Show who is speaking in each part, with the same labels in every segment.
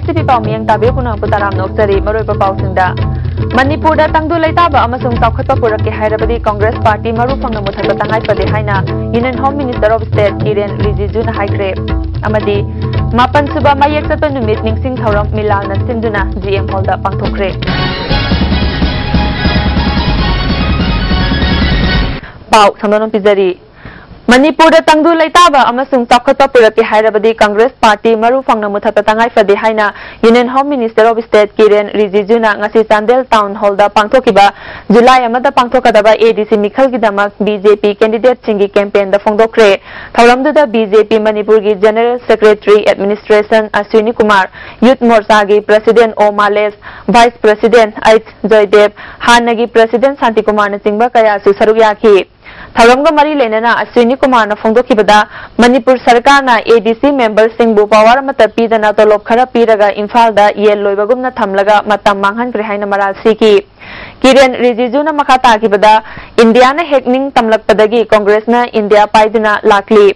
Speaker 1: ISTV Pamiang Tabi Punang Putaram Noktari Maroi Pausingda Manipur da Tangdu Laitaba Amasung Taukata Puraki Hyderabadi Congress Party Marupang Mutaka Tangai Pade Haina Union Home Minister of State Kiren Rijijuna Haikre Amadi Mapan Suba Mayak Sapanumit Ningsing Thoram Milana Sinduna GM Holda Pangtokre Pau Sandonon Pizari Manipur da Tangdu Laitaba Amasung Taukata Puraki Hyderabadi Congress Party Marupang Mutaka Tangai Pade Haina Union Home Minister of State Kiren Rijijuna Ngasi Chandel Town Holda Pangtokiba July Amada Pangtokadaba ADC Mikhal Gidamak BJP candidate Chingi campaign da Fongdokre Thaulamduda BJP Manipur gi General Secretary Administration Aswini Kumar Youth Morcha gi President O Males Vice President H Joydev Hanagi President Santi Kumar na Chingba kaya su saruk yaki Tharamga mari lenana Aswini Kumar na Fongdokibada Manipur Sarkar na ADC members singbu power mata pidana tolop khara piraga Imphal da yel loibagumna thamlaga matam manghan kre haina maral siki Kiren Rijijuna makha takibada India na hekning tamlakpadagi Congress na India paiduna lakli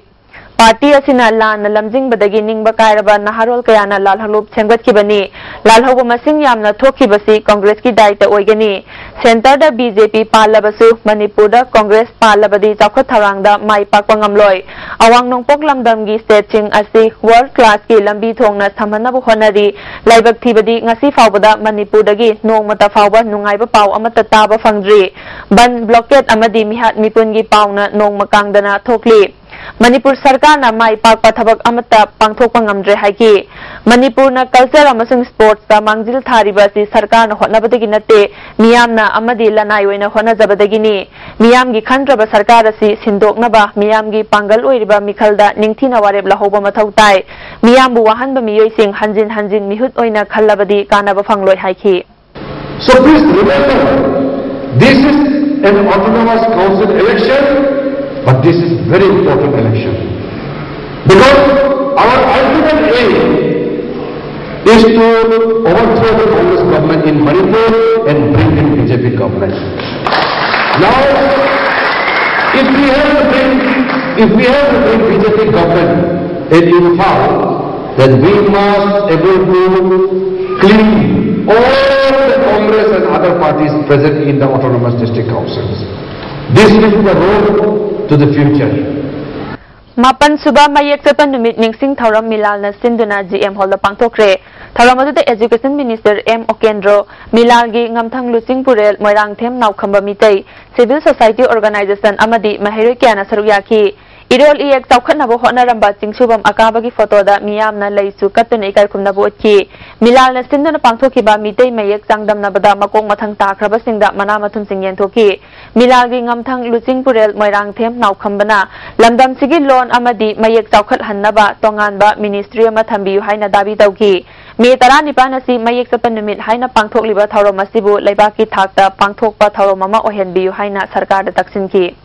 Speaker 1: Party asina lan lamjing badagi ningba kairaba naharol kayana lal halup chengbat kibani lal hobo masing yamna thokibasi Congress ki daita oigani Center da BJP palabasu Manipur da Congress palabadi chakha tharangda mai pakpa ngamloi awang nongpok lamdam gi state ching asi world class ki lambi thongna thamana bu honari laibak thibadi ngasi fawbada Manipur dagi nongmata fawba nungaiba paw amata taba fangdri ban blockade amadi mihat mipun gi pawna nongmakangdana thokli Manipur Sarkar na mai pakpa thabak amata pangthokpa ngamdre haiki Manipur na culture amasung sports ta mangjil thariba si Sarkar na hotnabadagi nate miyam na amadi lanai oina honajabadagi ni miyam gi khandraba Sarkar asi sindoknaba miyam gi pangal oiriba mikhalda ningthina wareb lahoba mathau tai miyam bu wahanba miyoi sing hanjin mihut oina khallabadi kanaba fangloi haiki
Speaker 2: So please remember, this is an autonomous council election. But this is very important election because our ultimate aim is to overthrow the Congress government in Manipur and bring in BJP government. Now, if we have to bring BJP government in Imphal, then we must able to clean all the Congress and other parties present in the autonomous district councils. This is the road to the future.
Speaker 1: Mapan Suba Mayak Sapan Numit Ningsing Thoram Milal na Sinduna GM Holda Pangtokre Thoramadu the Education Minister M. Okendro Milal gi Ngamthang Lusing Purel Moirang Them Naukhamba Mitei Civil Society Organization Amadi Mahiroi Kyana Saruyaki Irol iek Taukhanabo Honaramba Chingsubam Akabagi photo da Miyam na Laisu Katun Ikai Kumnabu Ki Milal na Sinduna Pangtokiba Mitei Mayak Sangdam Nabada Makong Mathang Takraba Singda Manamathun Singyen Toki Milal gi Ngamthang Lusing Purel Moirang Them Naukhambana Lamdam Sigi Lon Amadi Mayak Taukhat Hannaba Tonganba Ministry ama Thambiyu haina dabi tauki Me Taranipan asi Mayak Sapan Numit haina Pangthokliba Thaurom asibu Laibaki Thakta Pangthokpa Thaurom ama Ohenbiyu haina Sarkar da Taksinki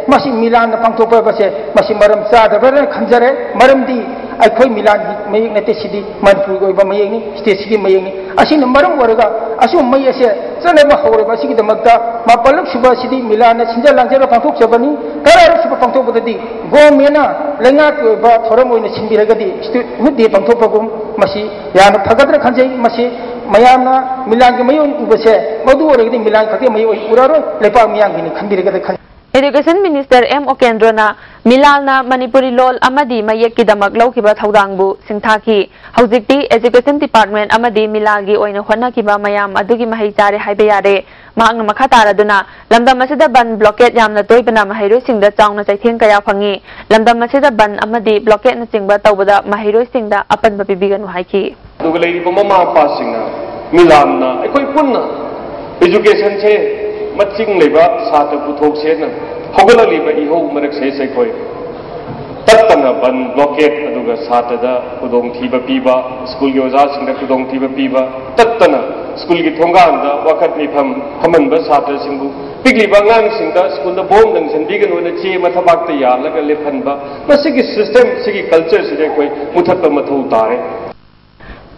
Speaker 3: Masi Milan na pangtokpa base masi maram sadabara khanjare maramdi aikhoi Milan mayek nate sidi Manipur go mayek ni state sigi mayek ni asin maram waraga asu may ase chane ma hore ba sigi damakta ma palak suba sidi Milan na sinja langjara pangtok jabani kara suba pangtok bodadi go mena lenga ko ba thoram oina sinbiragadi hudi pangtok pagum masi yana phagadra khanjai masi mayamna Milan ge mayon ubase modu oragdi Milan khate mayoy uraro lepa miyang ni khanbiragada
Speaker 1: Education Minister M. Okendro na Milal na Manipuri lol amadi mayek kidamak laukiba thaudangbu singthaki haujikti Education Department amadi Milal gi oina honakiba mayam adugi mahai chare haibe yare maang makha taraduna lamdam asida ban blockade yamna toibana mahairoi singda chaungna chaitheng kaya phangi lamdam asida ban amadi blockade na chingba tawbada mahairoi singda apan babibiganu haiki
Speaker 4: dugulei mama pasingna Milal na ekoi punna education che Matching Liba, Sata Putok Sena, Hogala Liba, Iho Marek Sekoi, Tatana Ban Blockade, Aduga Satada, Pudong Tiba Piba, School Yozas in the Pudong Tiba Piba, Tatana, School Gitonganda, Wakat Nipam, Hamamba Sata Singu, Pigli Bangang Singa, School the Bone and Digan with the Chi Matabakta, like a Lepanba, Masiki system, Siki culture, Sikoi, Mutapa Matu Tare.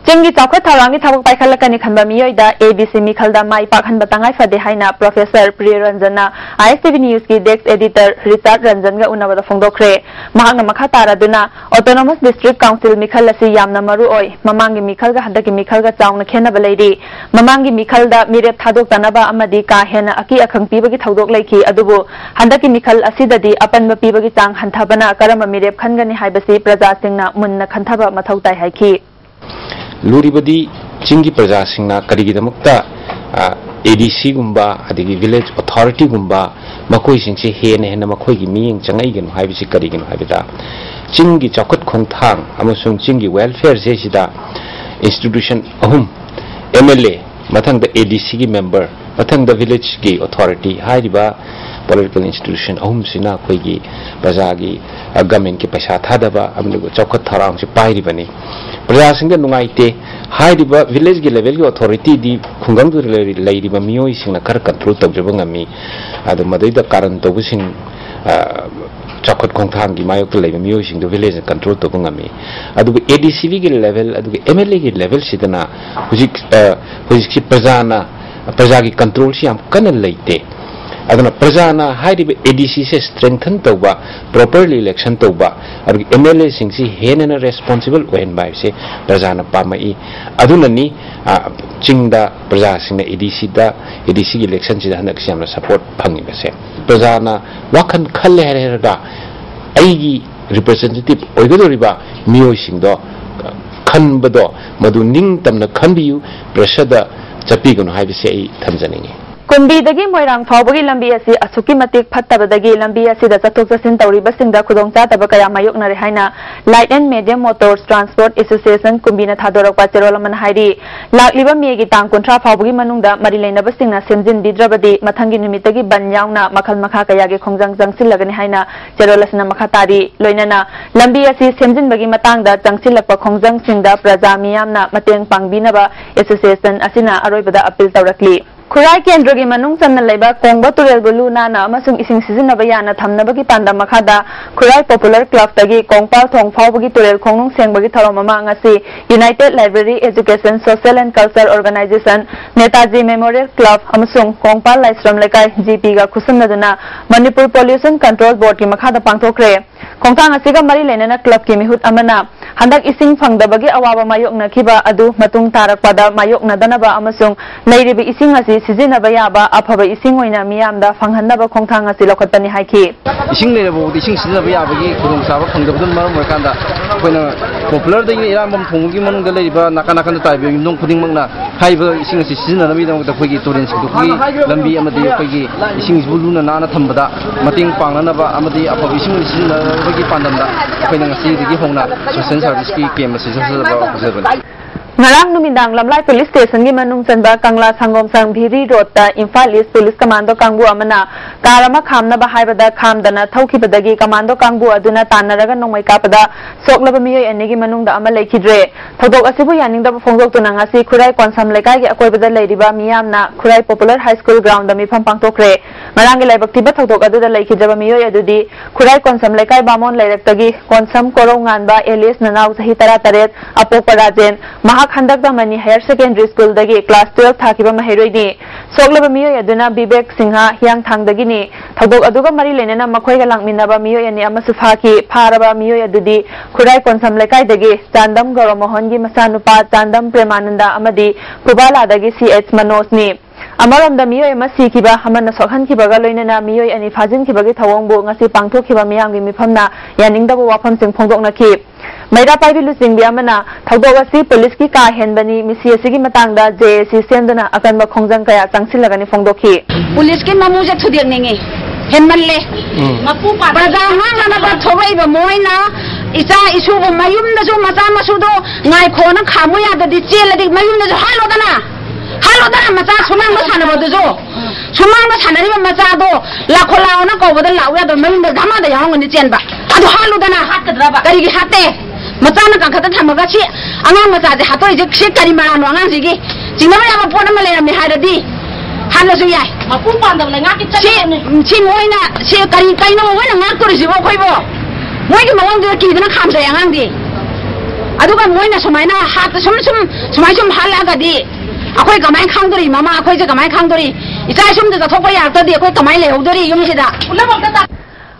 Speaker 1: Chingi Chokha Tharangi Thabuk Paikhalakani Khanba Miyoida ABC Mikhalda Mai Pakhan Batangai Fade Haina Professor Priya Ranjana ISTV News ki Desk Editor Richard Ranjan ga unabada phongdokre mahakna makha taraduna Autonomous District Council Mikhal asi yamna maru oi mamangi Mikhal ga hadaki Mikhal ga chawna khenaba leidi mamangi Mikhal da mirep thadok tanaba amadi ka hena aki akhang pibagi thodok leiki adubu hadaki Mikhal asidadi apanba pibagi chang hanthabana karama mirep khangani haibasi praja singna munna khanthaba mathau tai haiki
Speaker 5: Luribadi Chingi Praja Singna Karigidamukta ADC Gumba, Adigi Village Authority Gumba, Makoi Singsi Hen Makoi Ming Changagan Habisi Karigan Habita Chingi Chokot Kongtang, Amusung Chingi Welfare Zesida Institution Ahum MLA, Matang the ADC member, Matang the Village Gay Authority, Haidiba Political Institution Ahum Sina Koigi, Bazagi, Agamin Kipasha Tadaba, Amlu Chokot Tarang Pairibani. Prajasinga nungaite haidiba village ge level ge authority di khungam du lady ba miyoi singna kar control tawjaba ngami adu madaida karan to busing chakot khongthang gi mayok lei miyoi sing do village control to ngami adu ADCV ge level adu MLA ge level sidana hujik si praja gi control si am kana leite aduna prajana haidiba ADC se strengthen tawba properly election tawba adu MLA singsi henana responsible when by se prajana pamai aduna ni chingda praja singna ADC election sida hanak siamna support phangi base prajana wakhan khalle herega aigi representative oigodoriba miyoi singdo khanbado madu ning tamna khanbiu prasada chapigunu haibise ai thamjaningi
Speaker 1: Kumbi dagi Moirang Fawbagi Lambi asi asuki matik phattabadagi Lambi asi da chathok chasin tawriba singda khudongchataba kaya mayoknare haina Light and Medium Motors Transport Association Kumbina thadorakpa cherolaman hairi lakliba megi tang kunthra Fawbagi manungda mari leinaba singna semjin bidrabadi mathangi nimitagi ban yauna makhal makha kaya ge khongjang jangsilagani haina cherolasna makha tari loinana Lambi asi semjinbagi matangda jangsilakpa khongjang singda praja miyamna mateng pangbinaba association asina aroibada appeal tawrakli Kurai Kendra gi manung channa leiba Kongba Turel Bulu Nana amasung ising sizinaba yana thamnabagi panda makhada Kurai Popular Club tagi Kongpa Thong Phawbagi Turel Khongnung Sengbagi tharomama ngasi United Library Education Social and Culture Organization Netaji Memorial Club amasung Kongpa Laisram Lekai GP ga khusumnaduna Manipur Pollution Control Board gi makhada pangthokre Kongthang asiga mari lenana club ki mihut amana handak ising phangdabagi awaba mayokna khiba adu matung tarakpada mayokna danaba amasung leiribi ising asi sizinaba yaba afaba ising oina miyamda phanghanaba khongthang asi lokhatani haiki
Speaker 6: ising leirabo ising sizinaba yabagi khurung saba phangdabadun maram moikanda koina popular da irambam thonggi manungda leiriba nakana taibe yumdong khudingmangna haiba ising asi sizinaba midamda khoigi toren sikdugi lambi amadi khoigi ising buluna nana thambada mating pangnanaba amadi afaba ising sizinaba bagi pandamda koina ngasi digi hongna social service ki PM si sasaba observe
Speaker 1: Ngarang numindang Lamlai Police Station gi manung chanba Kangla Sangom Sang Bhiri Road ta Imphal East Police Commando kangbu amana karama khamna ba haibada khamdana thaukhibadagi commando kangbu aduna tanaraga nongmai kapada soklaba miyoi anigi manungda ama lekhidre thodok asibu yaningda phongdok tuna ngasi Khurai Konsam Lekai gi akoibada leiriba miyamna Khurai Popular High School ground da mifam pangtokre ngarang gi laibak tiba thodok aduda lekhidaba miyoi adudi Khurai Konsam Lekai Bamon leirektagi Konsam Korong nganba Elias Nanau sahi 13 apok parajen Khandak da mani higher secondary school dagi class 12 thakiba mahiroi ni soglaba miyoi aduna Vivek Singha hyang thangdagi ni thodok aduga mari lenena makhoi ga langminaba miyoi ani amasu phaki pharaba miyoi adudi Khurai Konsam Lekai dagi Chandam Goromohon gi masanupa Chandam Premananda amadi Kubala dagi CH Manos ni Amaramda miyoi ama sikiba amana sokhankibaga loinena miyoi ani phajinkhibagi thawongbu ngasi pangthokhiba miyamgi mifamna yaningdaba wafam sing phongdoknaki Maida Paibi Lusingbi amana thawdogasi police ki ka henbani misi asigi matangda JSC sendana akanba khongjang kaya tangsilagani phongdokhi
Speaker 7: police ki mamuje thudekningi henmalle mapu pa praja hanga ba thobaiba moina icha isubu mayumda jo macha masudo ngai khona khamu ya dadi cheladi mayumda jo halodana macha sumang ma sanabadu jo sumang ma sanari macha do lakholauna ko boda lawya do mayumda gama da yawngani chenba adu halodana hakkadraba kari gi hatte Matana kangkata thamaga si angang macha hato ije si kari marano angang sigi jingnama yama pona malera mi haidadi hala su yai mapu pandam la ngaki si moina si kari kaino moina ngak tori si bo khoibo moi ki mawang de ki dana kham sa angang di aduga moina sumaina hat sum halagadi akhoi kamai khangdori mama akhoi je kamai khangdori icha sum da thokpa yaktadi akhoi kamai lehodori yumsida ulabakta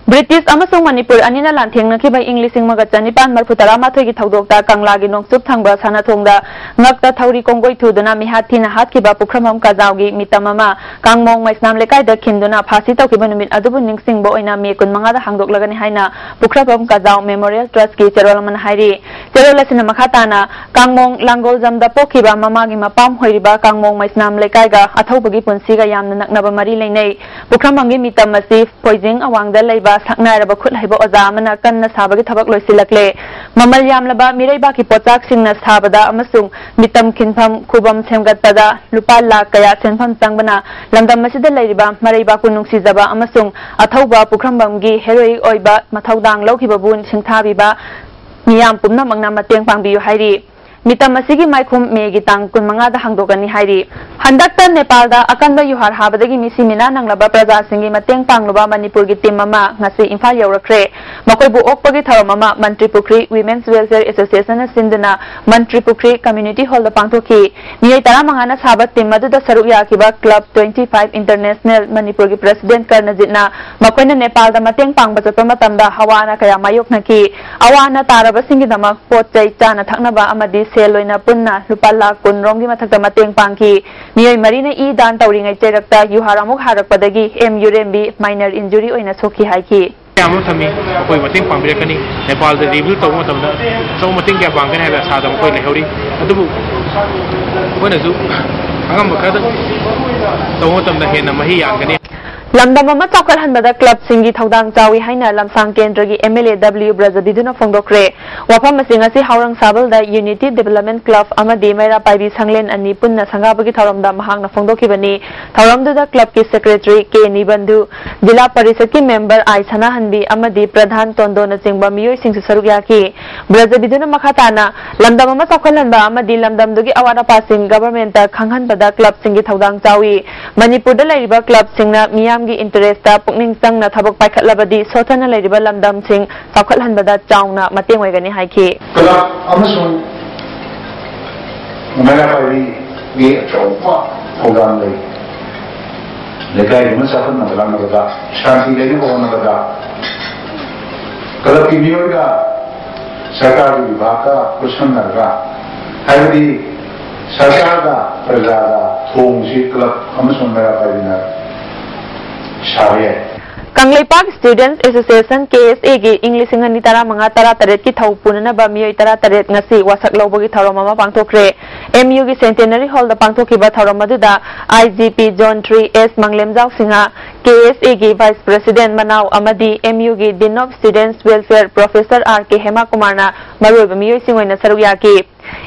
Speaker 1: British amasung Manipur anina lanthengna ki bai English maga chanipan marfutara mathoi gi thodokta kanglagi nongsup thangba sana thongda ngakta thauri kongoi thuduna mi hathina hatkiba pukramam kajawgi mitamama kangmong maisnam lekai da khinduna phasi tawkiba numit adubu ningsingbo oina me kunmanga da hangdoklagani haina pukramam kajaw memorial trust ki cherolaman hairi cherolasina makhatana kangmong langol jamda pokiba mamagi mapam hoiriba kangmong maisnam lekai ga athobagi punsiga yamna naknaba mari leinei pukramam gi mitamasi poijing awangda leiba saknaraba khulhaiba oza amana kanna sabagi thabak loisilakle mamal yamlaba miraiba ki pochak singna sabada amasung mitam khinpham khubam semgatpada lupa lakh kaya senpham changbana lamdam masida leiriba maraiba kunungsi jaba amasung athauba pukhrambamgi heroi oiba mathaudang lokhiba bun singthabiba miyam pumna mangna mateng pangbiyu hairi mitam asigi maikhum megi tang kunmanga da hangdogani hairi handakta Nepal da akanba yuhar habadagi misi mina nanglaba praja singi mateng pangluba Manipur gi team mama ngasi Imphal yaurakre makoi bu okpagi tharo mama Mantri Pukri Women's Welfare Association sinduna Mantri Pukri Community Hall da pangthoki miyai tara mangana sabat team madu da saruk yakiba Club 25 International Manipur gi President Karnajitna makoina Nepal da mateng pangba chapa matamda hawana kaya mayok naki awana taraba singi dama potchai chana thaknaba amadi seloina punna lupa lakh kun rongi mathakta mateng pangki miyai marina I dan tawringai cherakta yuharamuk harakpadagi MURMB minor injury oina soki haiki
Speaker 8: amul thami koi mateng pangbirakani Nepal da review taw matamda so mateng kya pangkan hada sadam koi lehori adubu koi nasu angam bakada taw matamda hena mahi yangani
Speaker 1: lamdam ama chakal hanbada club singi thodang chawi haina lamsang kendra gi MLA W Brajadiduna phongdokre wafam singa si haurang sabal da Unity Development Club amadi maira paibi sanglen ani punna sangabagi thoramda mahangna phongdokibani thoramdu da club ki secretary K Nibandhu jila parishad ki member Aisana Hanbi amadi pradhan tondo na chingba miyoi singsu saruk yaki Brajadiduna makhatana lamdam ama chakal hanba amadi lamdam dugi awara passing government da khanghanbada club singi thodang chawi Manipur da laiba club singna miyam gi interest ta pukning changna thabak paikhatlabadi sothana leiriba lamdam sing chawkhalhanbada chauna mateng oigani haiki
Speaker 2: club amasung mera pari gi chawpa program lei lekai masakhan na lam naga shanti lei ho naga club ki niyoga sarkar vibhag ka kushan naga haidi sarkar ka praja ka thongsi club amasung mera pari na
Speaker 1: Kanglei Park Students Association KSA gi English ngani tara manga tara taret ki thau punana ba miyoi tara taret ngasi wasak lobagi tharom ama pangthokre MU gi Centenary Hall da pangthoki ba tharom maduda IGP John 3S Manglemjau Singa KSA gi Vice President Manau amadi MU gi Dean of Students Welfare Professor RK Hema Kumarna maroi ba miyoi singoina saruk yaki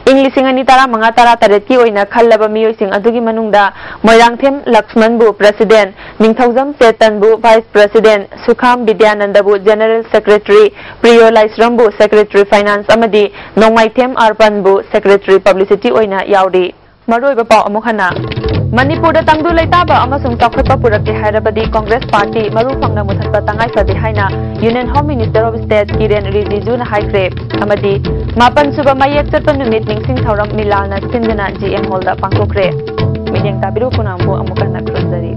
Speaker 1: English ngani tara manga tara taret ki oina khallaba miyoi sing adugi manungda Moirangthem Lakshman bu President Ningthaujam Chetan bu Vice President Sukham Vidyananda bu General Secretary Priyo Laisram bu Secretary Finance amadi Nongmaithem Arpan bu Secretary Publicity oina yaudi maroi ba pau amukhana Manipur da tangdu laitaba amasung chawkhatpa purakti hairabadi Congress Party maru phangna muthatpa tangai sadi haina Union Home Minister of State Kiren Rijiju na haikre amadi mapan suba mayek chatpa numit ningsing thauram milalna sindana GM Hall da pangthokre minyang tabiru kunambu amukana krosari